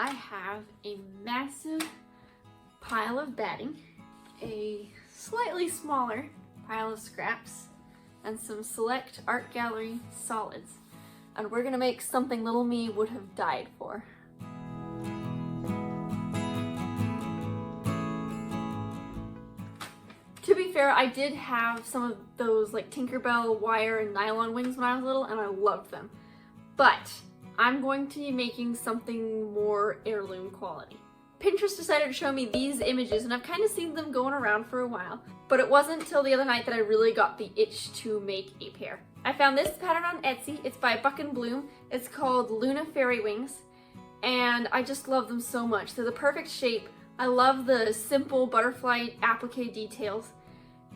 I have a massive pile of batting, a slightly smaller pile of scraps, and some select art gallery solids. And we're gonna make something little me would have died for. To be fair, I did have some of those like Tinkerbell wire and nylon wings when I was little, and I loved them. But I'm going to be making something more heirloom quality. Pinterest decided to show me these images, and I've kind of seen them going around for a while, but it wasn't until the other night that I really got the itch to make a pair. I found this pattern on Etsy. It's by Buck and Bloom. It's called Luna Fairy Wings, and I just love them so much. They're the perfect shape. I love the simple butterfly applique details,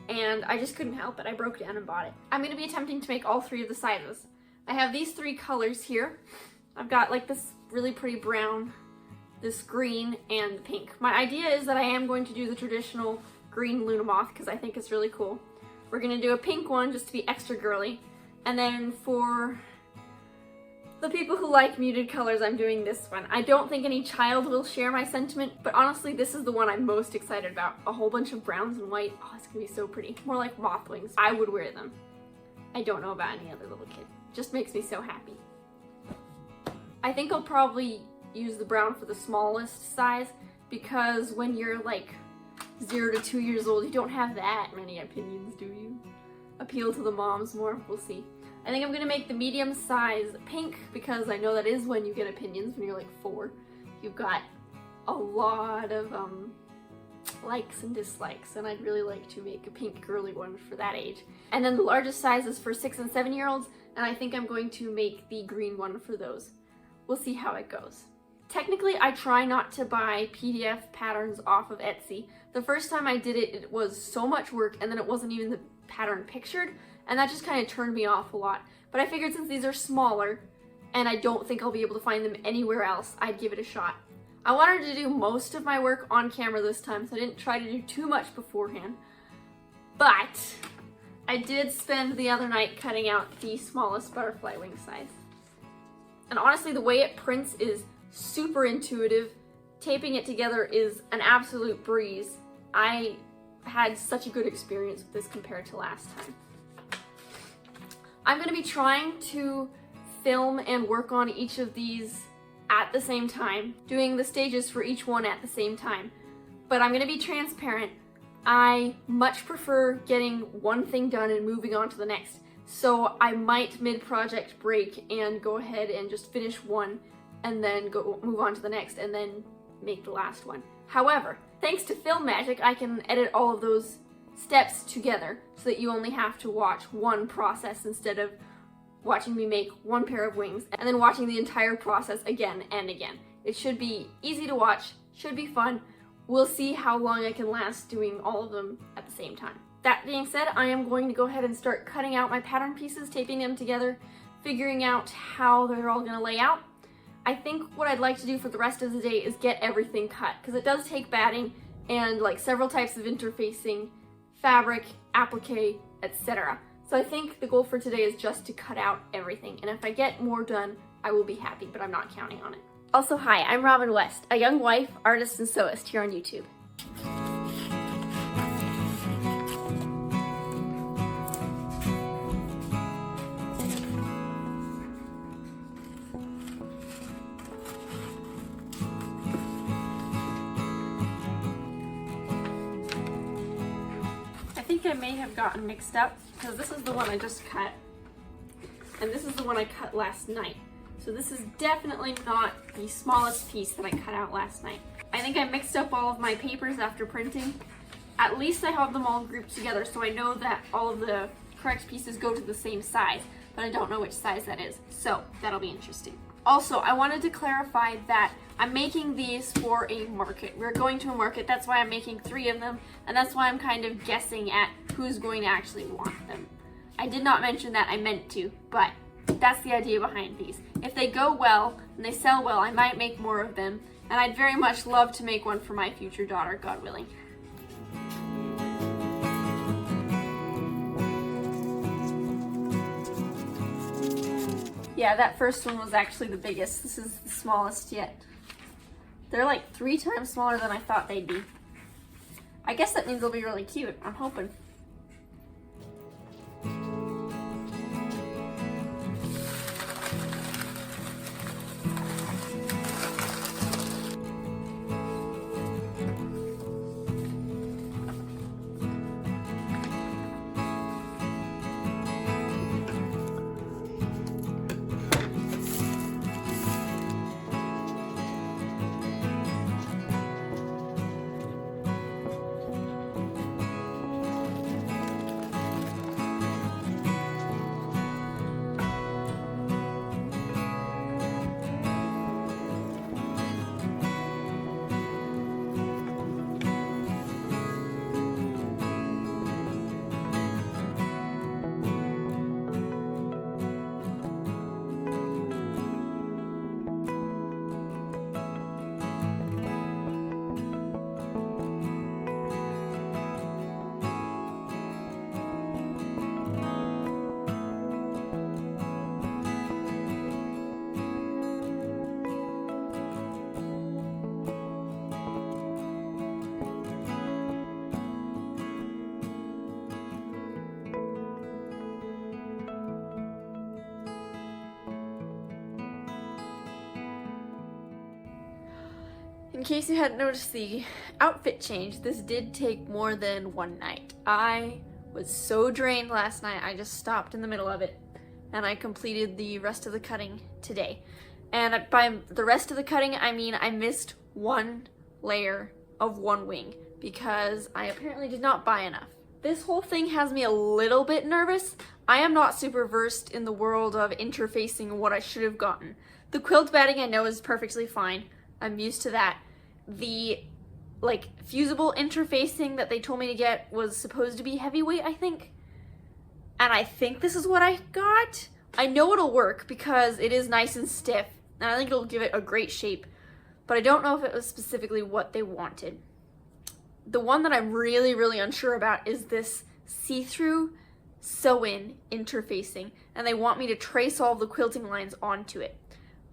and I just couldn't help it. I broke down and bought it. I'm going to be attempting to make all three of the sizes. I have these three colors here. I've got like this really pretty brown, this green, and pink. My idea is that I am going to do the traditional green Luna moth because I think it's really cool. We're going to do a pink one just to be extra girly. And then for the people who like muted colors, I'm doing this one. I don't think any child will share my sentiment, but honestly, this is the one I'm most excited about. A whole bunch of browns and white. Oh, it's gonna be so pretty. More like moth wings. I would wear them. I don't know about any other little kid. Just makes me so happy. I think I'll probably use the brown for the smallest size because when you're like 0 to 2 years old, you don't have that many opinions, do you? Appeal to the moms more, we'll see. I think I'm gonna make the medium size pink because I know that is when you get opinions when you're like 4. You've got a lot of likes and dislikes, and I'd really like to make a pink girly one for that age. And then the largest size is for 6 and 7 year olds, and I think I'm going to make the green one for those. We'll see how it goes. Technically, I try not to buy PDF patterns off of Etsy. The first time I did it, it was so much work, and then it wasn't even the pattern pictured, and that just kind of turned me off a lot. But I figured since these are smaller, and I don't think I'll be able to find them anywhere else, I'd give it a shot. I wanted to do most of my work on camera this time, so I didn't try to do too much beforehand. But I did spend the other night cutting out the smallest butterfly wing size. And honestly, the way it prints is super intuitive. Taping it together is an absolute breeze. I had such a good experience with this compared to last time. I'm going to be trying to film and work on each of these at the same time, doing the stages for each one at the same time. But I'm going to be transparent. I much prefer getting one thing done and moving on to the next. So I might mid-project break and go ahead and just finish one and then move on to the next and then make the last one. However, thanks to Film Magic, I can edit all of those steps together so that you only have to watch one process instead of watching me make one pair of wings and then watching the entire process again and again. It should be easy to watch, should be fun. We'll see how long I can last doing all of them at the same time. That being said, I am going to go ahead and start cutting out my pattern pieces, taping them together, figuring out how they're all going to lay out. I think what I'd like to do for the rest of the day is get everything cut, because it does take batting and like several types of interfacing, fabric, applique, etc. So I think the goal for today is just to cut out everything, and if I get more done, I will be happy, but I'm not counting on it. Also, hi, I'm Robin West, a young wife, artist, and sewist here on YouTube. I think I may have gotten mixed up because this is the one I just cut and this is the one I cut last night. So this is definitely not the smallest piece that I cut out last night. I think I mixed up all of my papers after printing. At least I have them all grouped together so I know that all of the correct pieces go to the same size, but I don't know which size that is. So that'll be interesting. Also, I wanted to clarify that I'm making these for a market. We're going to a market, that's why I'm making 3 of them, and that's why I'm kind of guessing at who's going to actually want them. I did not mention that, I meant to, but that's the idea behind these. If they go well and they sell well, I might make more of them, and I'd very much love to make one for my future daughter, God willing. Yeah, that first one was actually the biggest. This is the smallest yet. They're like 3 times smaller than I thought they'd be. I guess that means they'll be really cute. I'm hoping. In case you hadn't noticed the outfit change, this did take more taan 1 night. I was so drained last night, I just stopped in the middle of it, and I completed the rest of the cutting today. And by the rest of the cutting, I mean I missed 1 layer of 1 wing because I apparently did not buy enough. This whole thing has me a little bit nervous. I am not super versed in the world of interfacing what I should have gotten. The quilt batting I know is perfectly fine. I'm used to that. The fusible interfacing that they told me to get was supposed to be heavyweight, I think. And I think this is what I got. I know it'll work because it is nice and stiff, and I think it'll give it a great shape, but I don't know if it was specifically what they wanted. The one that I'm really, really unsure about is this see-through sew-in interfacing, and they want me to trace all the quilting lines onto it.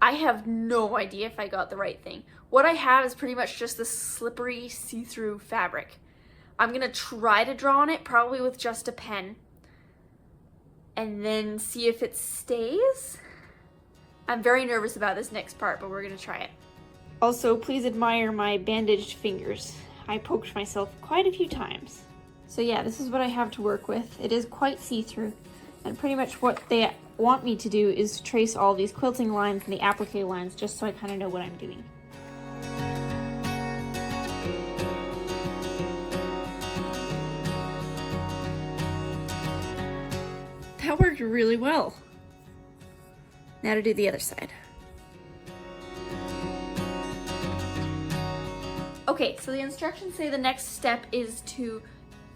I have no idea if I got the right thing. What I have is pretty much just this slippery see-through fabric. I'm gonna try to draw on it, probably with just a pen, and then see if it stays. I'm very nervous about this next part, but we're gonna try it. Also, please admire my bandaged fingers. I poked myself quite a few times. So yeah, this is what I have to work with. It is quite see-through, and pretty much what they want me to do is trace all these quilting lines and the applique lines just so I kind of know what I'm doing. That worked really well. Now to do the other side. Okay, so the instructions say the next step is to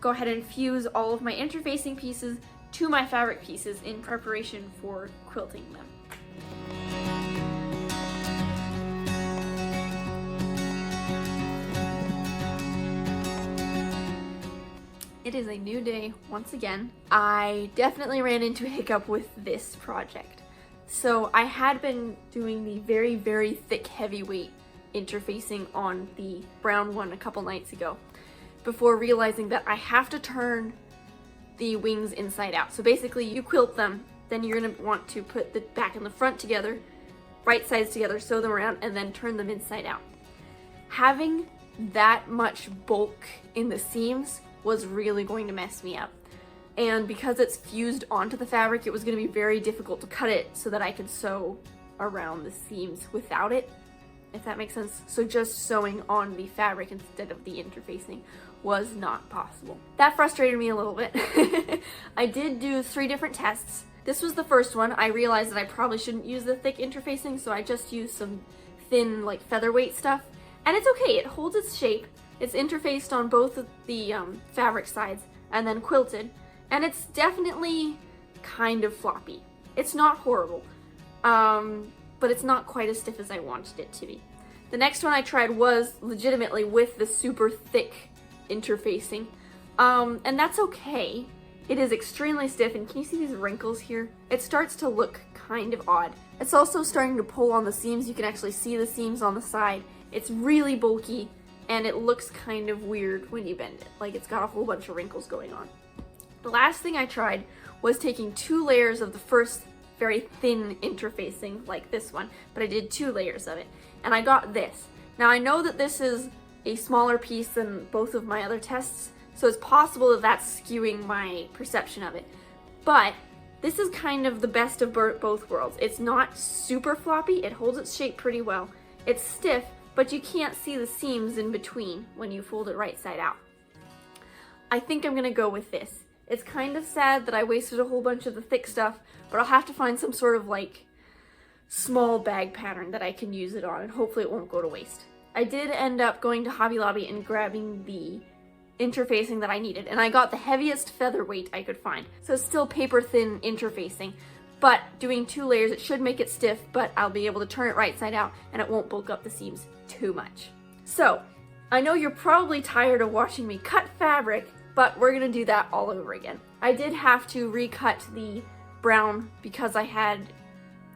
go ahead and fuse all of my interfacing pieces to my fabric pieces in preparation for quilting them. It is a new day once again. I definitely ran into a hiccup with this project. So I had been doing the very, very thick heavyweight interfacing on the brown one a couple nights ago before realizing that I have to turn the wings inside out. So basically you quilt them, then you're gonna want to put the back and the front together, right sides together, sew them around, and then turn them inside out. Having that much bulk in the seams was really going to mess me up. And because it's fused onto the fabric, it was gonna be very difficult to cut it so that I could sew around the seams without it, if that makes sense. So just sewing on the fabric instead of the interfacing was not possible. That frustrated me a little bit. I did do 3 different tests. This was the first one. I realized that I probably shouldn't use the thick interfacing, so I just used some thin, like, featherweight stuff. And it's okay, it holds its shape. It's interfaced on both of the fabric sides and then quilted. And it's definitely kind of floppy. It's not horrible, but it's not quite as stiff as I wanted it to be. The next one I tried was legitimately with the super thick interfacing, and that's okay. It is extremely stiff, and can you see these wrinkles here? It starts to look kind of odd. It's also starting to pull on the seams. You can actually see the seams on the side. It's really bulky and it looks kind of weird when you bend it. Like it's got a whole bunch of wrinkles going on. The last thing I tried was taking 2 layers of the first very thin interfacing like this one, but I did 2 layers of it and I got this. Now I know that this is a smaller piece than both of my other tests, so it's possible that that's skewing my perception of it. But this is kind of the best of both worlds. It's not super floppy, it holds its shape pretty well. It's stiff, but you can't see the seams in between when you fold it right side out. I think I'm gonna go with this. It's kind of sad that I wasted a whole bunch of the thick stuff, but I'll have to find some sort of like small bag pattern that I can use it on, and hopefully it won't go to waste. I did end up going to Hobby Lobby and grabbing the interfacing that I needed, and I got the heaviest featherweight I could find. So it's still paper thin interfacing, but doing 2 layers, it should make it stiff, but I'll be able to turn it right side out and it won't bulk up the seams too much. So I know you're probably tired of watching me cut fabric, but we're gonna do that all over again. I did have to recut the brown because I had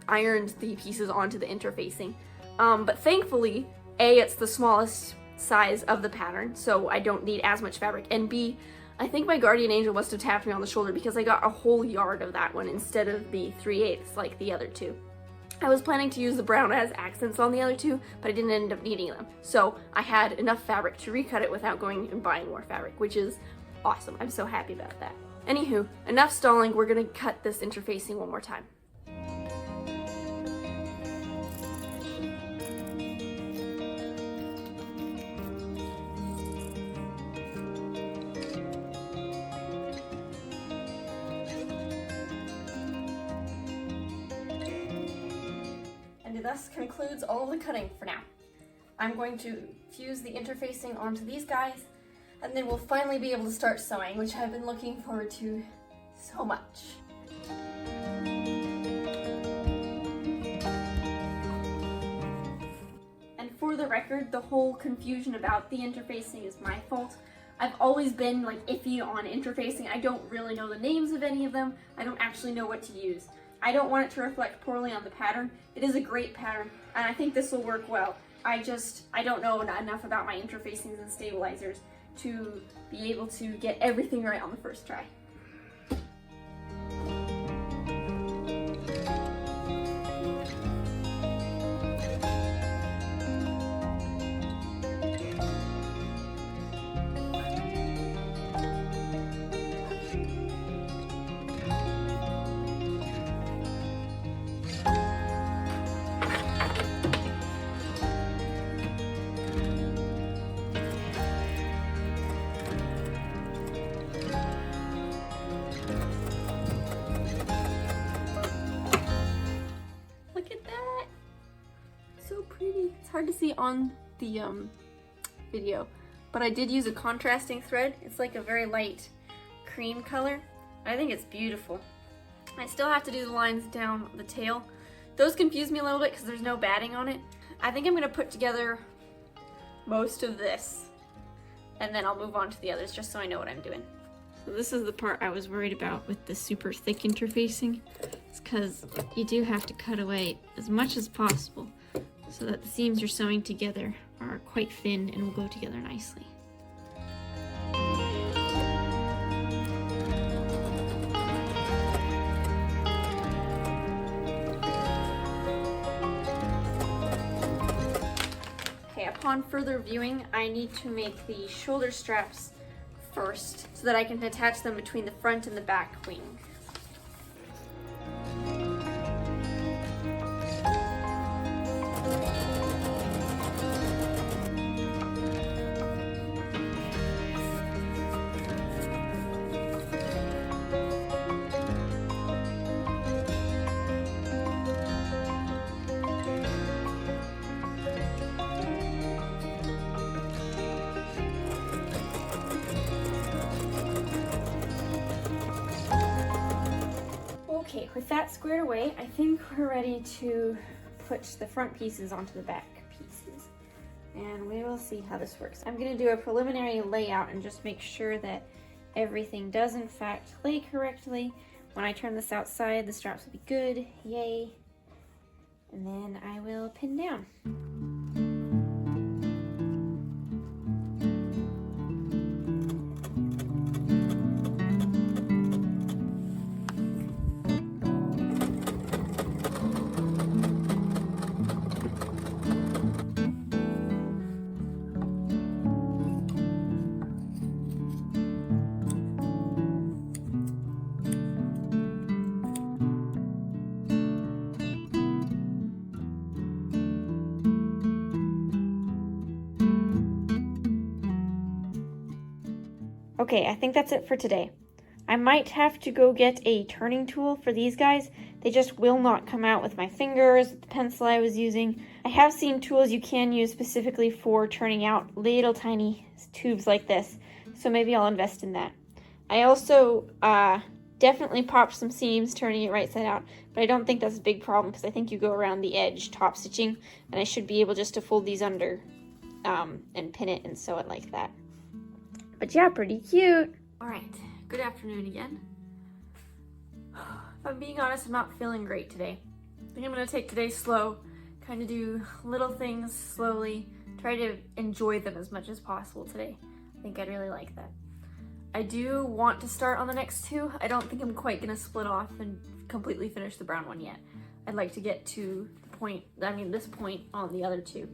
ironed the pieces onto the interfacing, but thankfully, A, it's the smallest size of the pattern, so I don't need as much fabric, and B, I think my guardian angel must have tapped me on the shoulder because I got a whole yard of that one instead of the 3/8 like the other 2. I was planning to use the brown as accents on the other 2, but I didn't end up needing them, so I had enough fabric to recut it without going and buying more fabric, which is awesome. I'm so happy about that. Anywho, enough stalling, we're gonna cut this interfacing one more time. Thus concludes all of the cutting for now. I'm going to fuse the interfacing onto these guys, and then we'll finally be able to start sewing, which I've been looking forward to so much. And for the record, the whole confusion about the interfacing is my fault. I've always been like iffy on interfacing. I don't really know the names of any of them. I don't actually know what to use. I don't want it to reflect poorly on the pattern. It is a great pattern, and I think this will work well. I don't know enough about my interfacings and stabilizers to be able to get everything right on the first try. It's hard to see on the video, but I did use a contrasting thread. It's like a very light cream color. I think it's beautiful. I still have to do the lines down the tail. Those confuse me a little bit because there's no batting on it. I think I'm going to put together most of this, and then I'll move on to the others just so I know what I'm doing. So this is the part I was worried about with the super thick interfacing. It's because you do have to cut away as much as possible so that the seams you're sewing together are quite thin and will go together nicely. Okay, upon further viewing, I need to make the shoulder straps first so that I can attach them between the front and the back wing. Okay, with that squared away, I think we're ready to put the front pieces onto the back pieces. And we will see how this works. I'm gonna do a preliminary layout and just make sure that everything does in fact lay correctly when I turn this outside, the straps will be good. Yay. And then I will pin down. Okay, I think that's it for today. I might have to go get a turning tool for these guys. They just will not come out with my fingers, the pencil I was using. I have seen tools you can use specifically for turning out little tiny tubes like this, so maybe I'll invest in that. I also definitely popped some seams turning it right side out, but I don't think that's a big problem because I think you go around the edge top stitching, and I should be able just to fold these under and pin it and sew it like that. But yeah, pretty cute. All right, good afternoon again. If I'm being honest, I'm not feeling great today. I think I'm gonna take today slow, kind of do little things slowly, try to enjoy them as much as possible today. I think I'd really like that. I do want to start on the next two. I don't think I'm quite gonna split off and completely finish the brown one yet. I'd like to get to the point, this point on the other two.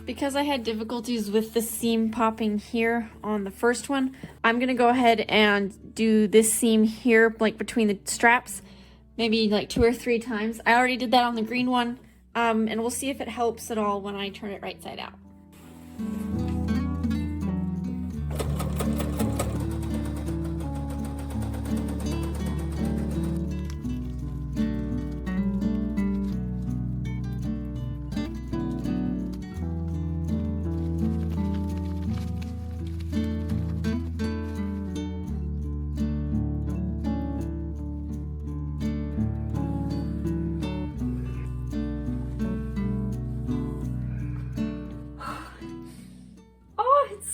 Because I had difficulties with the seam popping here on the first one, I'm gonna go ahead and do this seam here, like between the straps, maybe like 2 or 3 times. I already did that on the green one, and we'll see if it helps at all when I turn it right side out.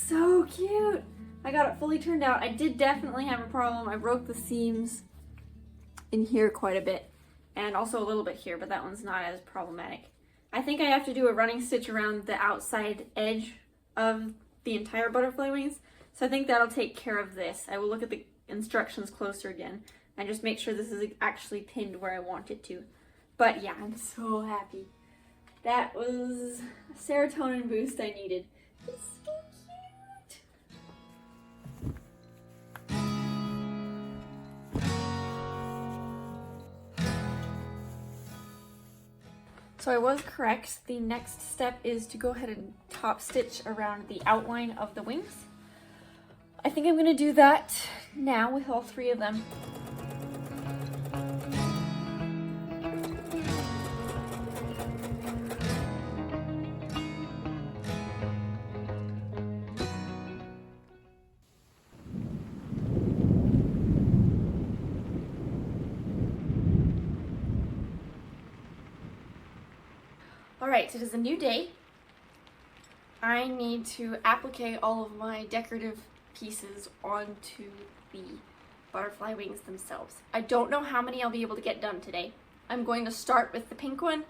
So cute! I got it fully turned out. I did definitely have a problem. I broke the seams in here quite a bit, and also a little bit here, but that one's not as problematic. I think I have to do a running stitch around the outside edge of the entire butterfly wings, so I think that'll take care of this. I will look at the instructions closer again and just make sure this is actually pinned where I want it to. But yeah, I'm so happy. That was a serotonin boost I needed. It's so cute. So I was correct. The next step is to go ahead and top stitch around the outline of the wings. I think I'm gonna do that now with all 3 of them. Alright, so it is a new day. I need to applique all of my decorative pieces onto the butterfly wings themselves. I don't know how many I'll be able to get done today. I'm going to start with the pink one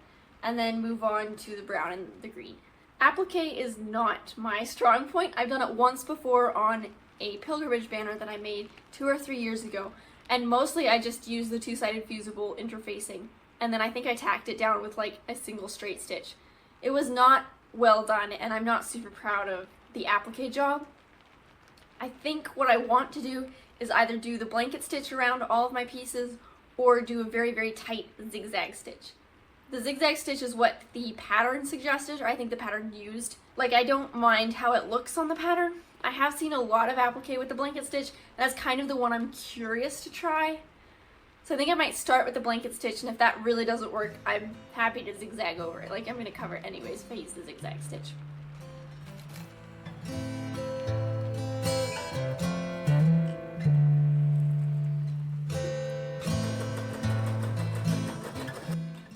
and then move on to the brown and the green. Appliqué is not my strong point. I've done it once before on a pilgrimage banner that I made 2 or 3 years ago, and mostly I just used the two-sided fusible interfacing, and then I think I tacked it down with like a single straight stitch. It was not well done, and I'm not super proud of the appliqué job. I think what I want to do is either do the blanket stitch around all of my pieces or do a very, very tight zigzag stitch. The zigzag stitch is what the pattern suggested, or I think the pattern used. Like, I don't mind how it looks on the pattern. I have seen a lot of appliqué with the blanket stitch, and that's kind of the one I'm curious to try. So I think I might start with the blanket stitch, and if that really doesn't work, I'm happy to zigzag over it. Like, I'm going to cover it anyways if I use the zigzag stitch.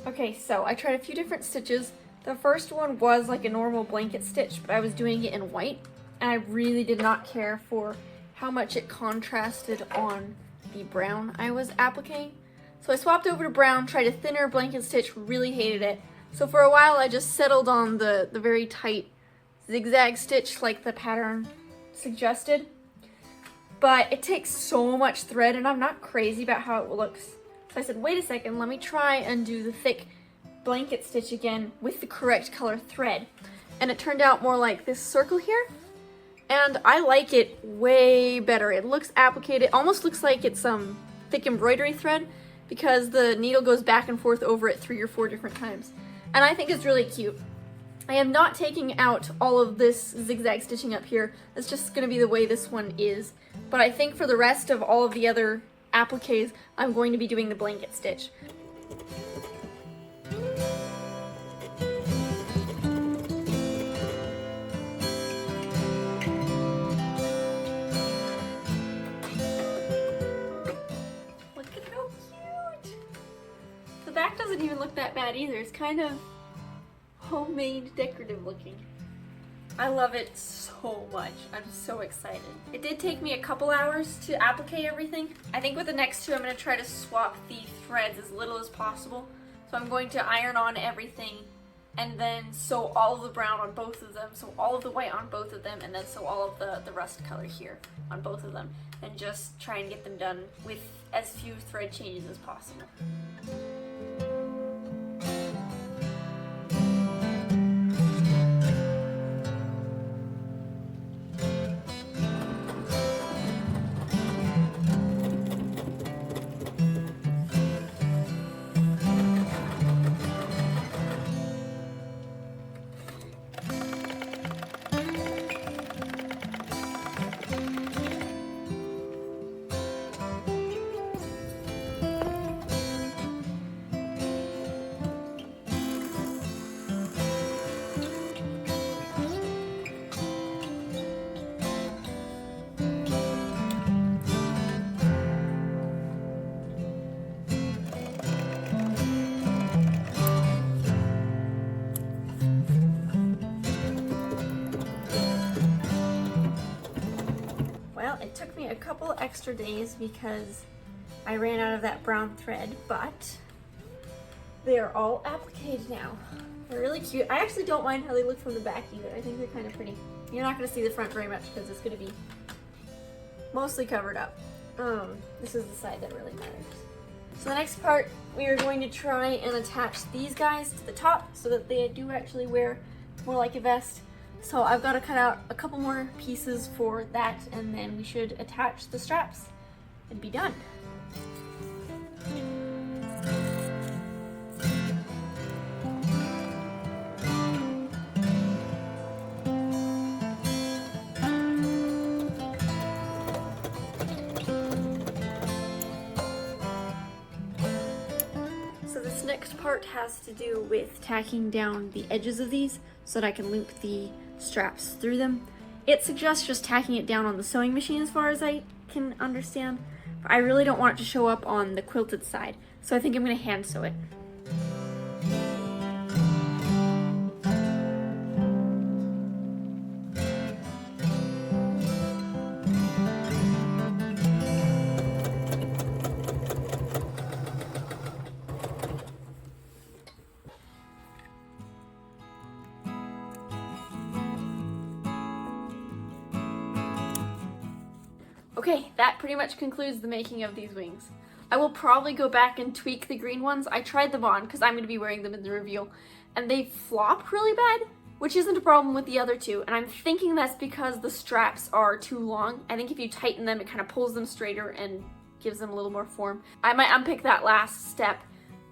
Okay, so I tried a few different stitches. The first one was like a normal blanket stitch, but I was doing it in white, and I really did not care for how much it contrasted on the brown I was appliquing. So I swapped over to brown, tried a thinner blanket stitch, really hated it. So for a while I just settled on the very tight zigzag stitch like the pattern suggested. But it takes so much thread, and I'm not crazy about how it looks. So I said, wait a second, let me try and do the thick blanket stitch again with the correct color thread. And it turned out more like this circle here. And I like it way better. It looks appliqué. It almost looks like it's thick embroidery thread because the needle goes back and forth over it 3 or 4 different times. And I think it's really cute. I am not taking out all of this zigzag stitching up here. It's just going to be the way this one is. But I think for the rest of all of the other appliques, I'm going to be doing the blanket stitch. Look at how cute! The back doesn't even look that bad either. It's kind of homemade decorative looking. I love it so much. I'm so excited. It did take me a couple hours to applique everything. I think with the next two I'm going to try to swap the threads as little as possible. So I'm going to iron on everything and then sew all of the brown on both of them, sew all of the white on both of them, and then sew all of the rust color here on both of them, and just try and get them done with as few thread changes as possible. It took me a couple extra days because I ran out of that brown thread, but they are all appliqued now. They're really cute. I actually don't mind how they look from the back either. I think they're kind of pretty. You're not going to see the front very much because it's going to be mostly covered up. This is the side that really matters. So the next part, we are going to try and attach these guys to the top so that they do actually wear more like a vest. So I've got to cut out a couple more pieces for that, and then we should attach the straps and be done. So this next part has to do with tacking down the edges of these so that I can loop the straps through them. It suggests just tacking it down on the sewing machine as far as I can understand, but I really don't want it to show up on the quilted side, so I think I'm going to hand sew it. Okay, that pretty much concludes the making of these wings. I will probably go back and tweak the green ones. I tried them on because I'm going to be wearing them in the reveal, and they flop really bad, which isn't a problem with the other two, and I'm thinking that's because the straps are too long. I think if you tighten them, it kind of pulls them straighter and gives them a little more form. I might unpick that last step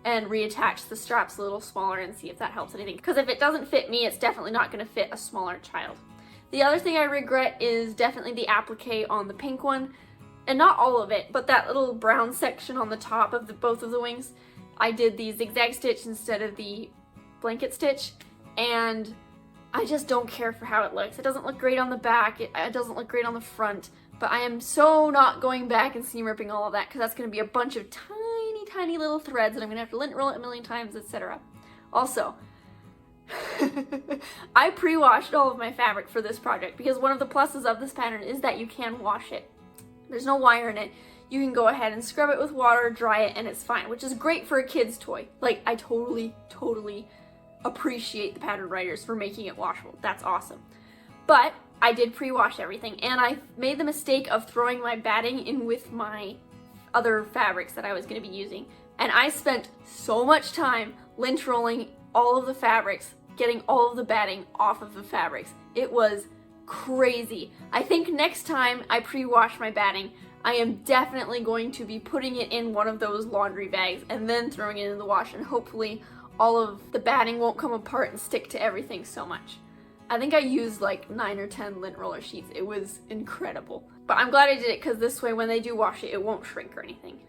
and reattach the straps a little smaller and see if that helps anything, because if it doesn't fit me, it's definitely not going to fit a smaller child. The other thing I regret is definitely the applique on the pink one, and not all of it, but that little brown section on the top of both of the wings. I did the zigzag stitch instead of the blanket stitch, and I just don't care for how it looks. It doesn't look great on the back, it doesn't look great on the front, but I am so not going back and seam ripping all of that, because that's going to be a bunch of tiny little threads and I'm going to have to lint roll it a million times, etc. Also, I pre-washed all of my fabric for this project because one of the pluses of this pattern is that you can wash it. There's no wire in it. You can go ahead and scrub it with water, dry it, and it's fine, which is great for a kid's toy. Like, I totally appreciate the pattern writers for making it washable. That's awesome. But I did pre-wash everything, and I made the mistake of throwing my batting in with my other fabrics that I was going to be using. And I spent so much time lint rolling all of the fabrics, getting all of the batting off of the fabrics. It was crazy. I think next time I pre-wash my batting, I am definitely going to be putting it in one of those laundry bags and then throwing it in the wash, and hopefully all of the batting won't come apart and stick to everything so much. I think I used like 9 or 10 lint roller sheets. It was incredible. But I'm glad I did it because this way when they do wash it, it won't shrink or anything.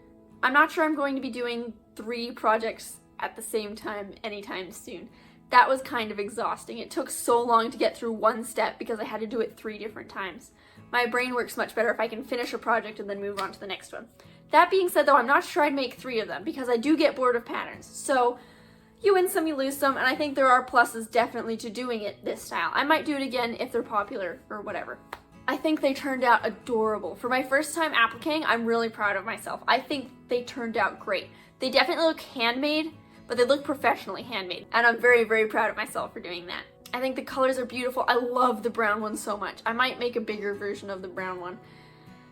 I'm not sure I'm going to be doing 3 projects at the same time anytime soon. That was kind of exhausting. It took so long to get through one step because I had to do it 3 different times. My brain works much better if I can finish a project and then move on to the next one. That being said though, I'm not sure I'd make 3 of them because I do get bored of patterns. So you win some, you lose some, and I think there are pluses definitely to doing it this style. I might do it again if they're popular or whatever. I think they turned out adorable. For my first time appliquing, I'm really proud of myself. I think they turned out great. They definitely look handmade, but they look professionally handmade, and I'm very proud of myself for doing that. I think the colors are beautiful. I love the brown one so much. I might make a bigger version of the brown one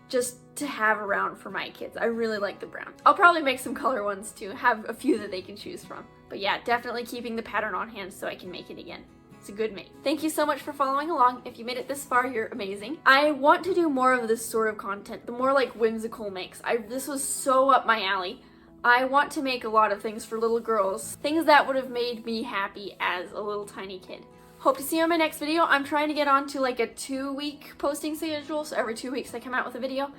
just to have around for my kids. I really like the brown. I'll probably make some color ones too, have a few that they can choose from. But yeah, definitely keeping the pattern on hand so I can make it again. It's a good make. Thank you so much for following along. If you made it this far, you're amazing. I want to do more of this sort of content, the more like whimsical makes. This was so up my alley. I want to make a lot of things for little girls, things that would have made me happy as a little tiny kid. Hope to see you on my next video. I'm trying to get on to like a 2-week posting schedule, so every 2 weeks I come out with a video.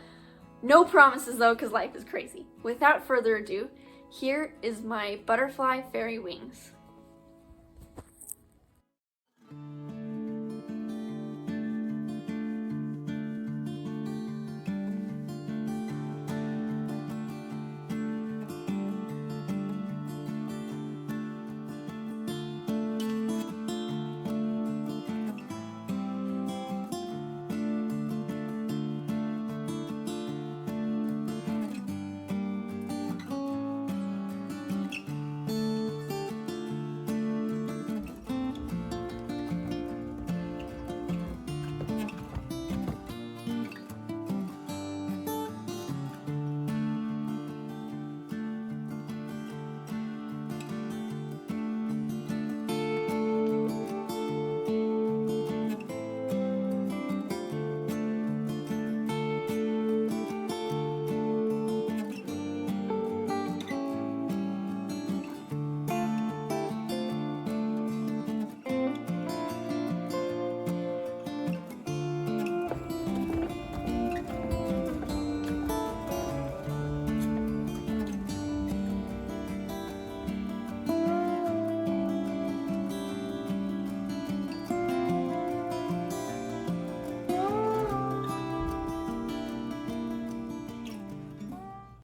No promises though, because life is crazy. Without further ado, here is my butterfly fairy wings.